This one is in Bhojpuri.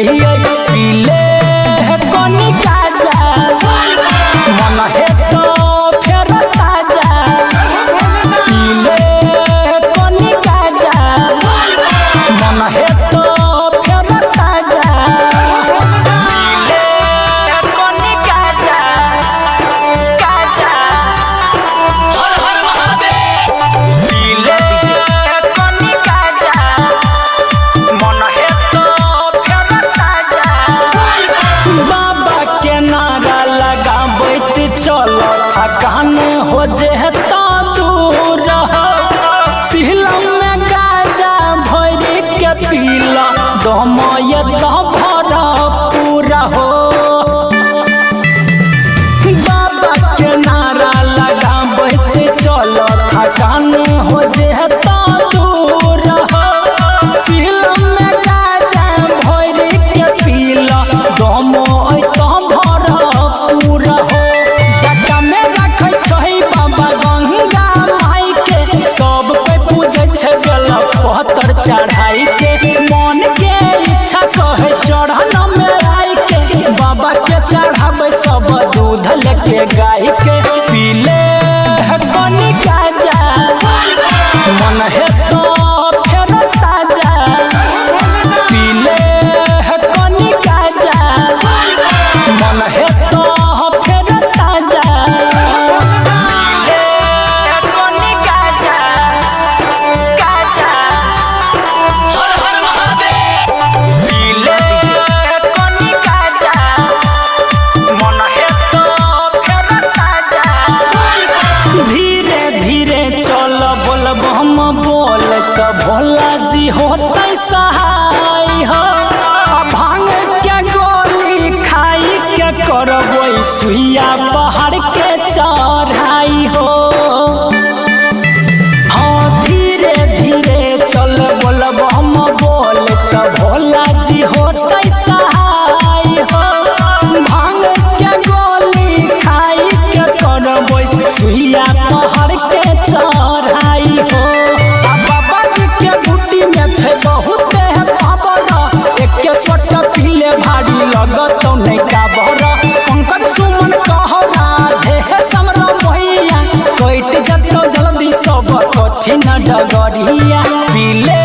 लिए पीले कोनी काजा मन है तो फिर ताजा पीले कोनी काजा मन है तो फिर ताजा पीले कोनी काजा काजा हर हर महादेव पीले कोनी काजा मन है तो फिर ताजा बाबा के नारा लगाबैत चल थकान हो जेता दूर सिहलम में गाजा भर के पीला दमय भर पूरा हो बाबा के नारा लगाबैत चल थकान हो जेता दूर सिहलम में गाजा भर के पीला दमय भर पूरा हो जटा में रखै छै बाबा गंगा माई के सब पे पूजै छै गल पत्थर चढ़ाई के मन के इच्छा कहे चढ़न में आई के बाबा के चढ़ाबै सब दूध लेके गाय के पीले कोनी काजा मन है तो फिर ताजा पीले कोनी काजा मन है तो फिर ताजा पीले कोनी काजा काजा हर हर महादेव पीले कोनी काजा मन है तो फिर ताजा धीरे धीरे चल बोलब हम बोल क भोला जी होतै सहाय हो भांग के गोली खाई के करबै सुइया पहाड़ के चढ़ाई हो हाँ धीरे धीरे चल बोलब हम बोल क भोला जी होतै सहाय हो भांग के गोली खाई के करबै सुइया पहाड़ के चढ़ाई हो आ बाबा जी के बूटी में छै बहुत पावर एके सोट पीले भारी लगत नहीं काबर पंकज सुमन कह राधे समर मैया कट जतो जल्दी सब कठिन डगरिया पीले